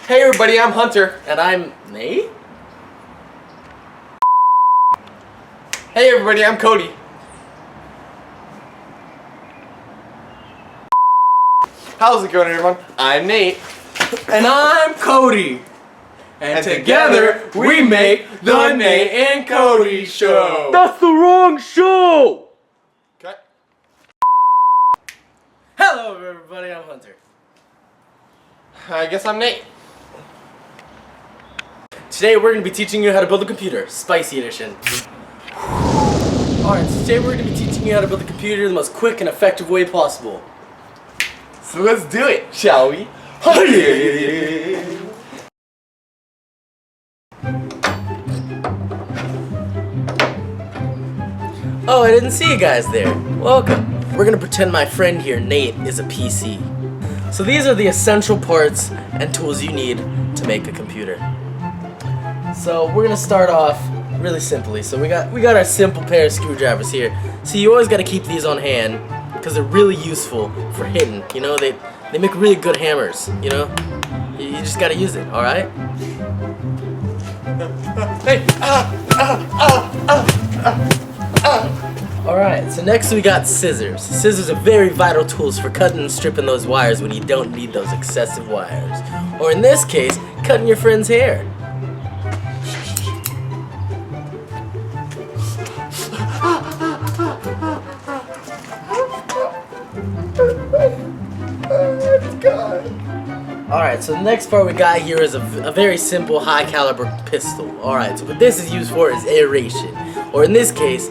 Hey everybody, I'm Hunter. And I'm Nate? Hey everybody, I'm Cody. How's it going, everyone? I'm Nate. And I'm Cody. And together we make the Nate and Cody Show. That's the wrong show! Okay. Hello everybody, I'm Hunter. I guess I'm Nate. Today we're going to be teaching you how to build a computer, Spicy Edition. Alright, so today we're going to be teaching you how to build a computer the most quick and effective way possible. So let's do it, shall we? Oh, I didn't see you guys there. Welcome. We're going to pretend my friend here, Nate, is a PC. So these are the essential parts and tools you need to make a computer. So we're gonna start off really simply. So we got our simple pair of screwdrivers here. So you always got to keep these on hand because they're really useful for hitting. You know, they make really good hammers. You know, you just got to use it. All right. Hey, Alright, so next we got scissors. Scissors are very vital tools for cutting and stripping those wires when you don't need those excessive wires. Or in this case, cutting your friend's hair. Alright, so the next part we got here is a very simple high caliber pistol. Alright, so what this is used for is aeration. Or in this case,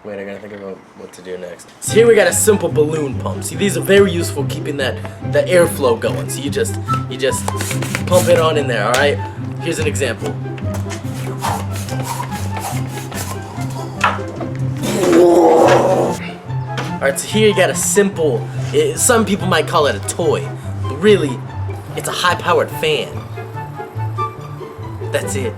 wait, I gotta think about what to do next. So here we got a simple balloon pump. See, these are very useful keeping the airflow going. So you just pump it on in there, alright? Here's an example. Alright, so here you got a simple, some people might call it a toy, but really, it's a high-powered fan. That's it.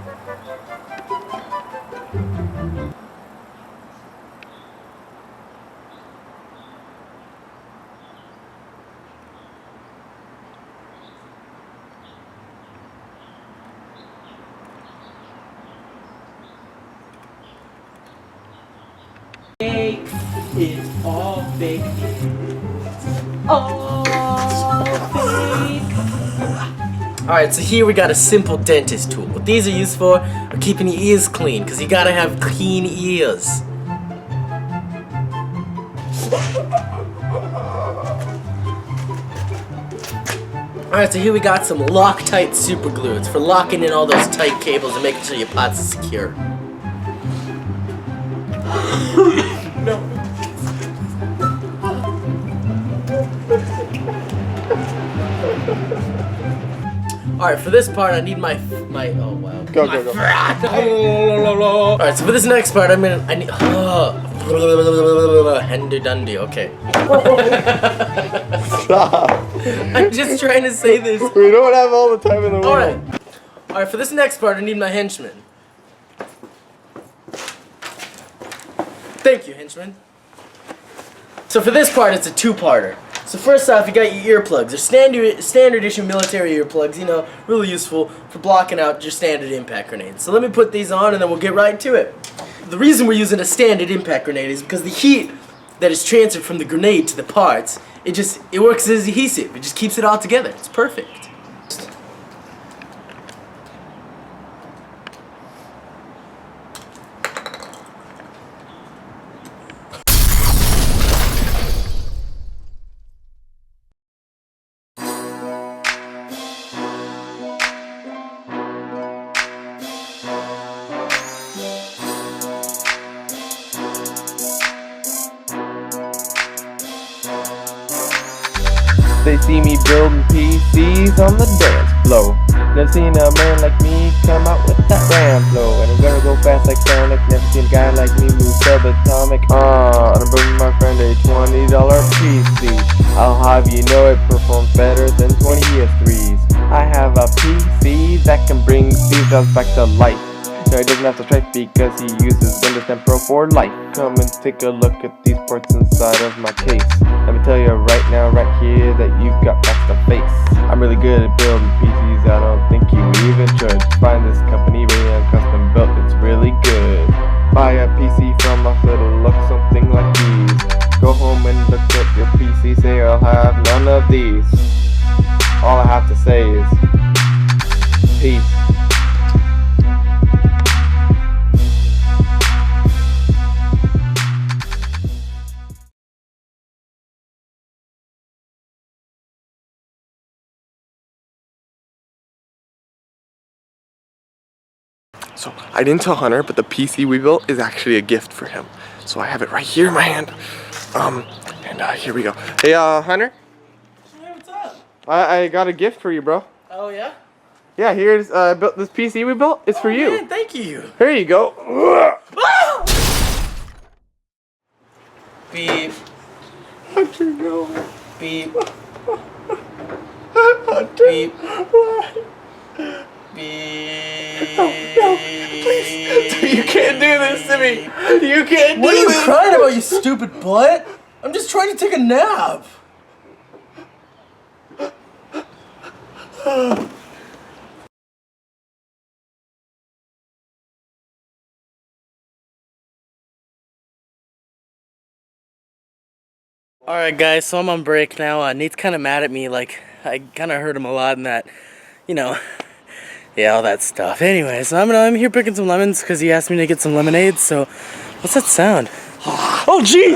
It's all fake. All fake. Alright, so here we got a simple dentist tool. What these are used for are keeping your ears clean, because you gotta have clean ears. Alright, so here we got some Loctite super glue. It's for locking in all those tight cables and making sure your parts are secure. No. Alright, for this part I need my oh wow. Go. Alright, so for this next part I need Hendy Dundee, okay. Stop. I'm just trying to say this. We don't have all the time in the world. Alright, for this next part I need my henchman. Thank you, henchman. So for this part, it's a two-parter. So first off, you got your earplugs. They're standard edition military earplugs, you know, really useful for blocking out your standard impact grenades. So let me put these on and then we'll get right to it. The reason we're using a standard impact grenade is because the heat that is transferred from the grenade to the parts, it works as adhesive. It just keeps it all together. It's perfect. They see me building PCs on the dance floor. Never seen a man like me come out with that RAM flow. And I'm gonna go fast like Sonic. Never seen a guy like me move subatomic. And I'm building my friend a $20 PC. I'll have you know it performs better than 20 ES3s. I have a PC that can bring Steve Jobs back to life. No, he doesn't have to stripe because he uses Windows 10 Pro for life. Come and take a look at these ports inside of my case. Let me tell you right now, right here, that you've got back to face. I'm really good at building PCs, I don't think you even should. Find this company, Radeon Custom Built, it's really good. Buy a PC from us, it'll look something like these. Go home and look at your PC, say I'll have none of these. All I have to say is peace. So I didn't tell Hunter, but the PC we built is actually a gift for him. So I have it right here in my hand. Here we go. Hey, Hunter. Hey, what's up? I got a gift for you, bro. Oh yeah? Yeah, here's built this PC we built. It's for you. Man, thank you. Here you go. Beep. Hunter, no. Beep. Hunter. Beep. Beep. No, please. You can't do this to me. You can't What do are you this. crying about, you stupid butt? I'm just trying to take a nap. Alright guys, so I'm on break now. Nate's kind of mad at me, like, I kind of hurt him a lot in that, you know, yeah, all that stuff. Anyway, so I'm here picking some lemons because he asked me to get some lemonade, so, what's that sound? Oh jeez!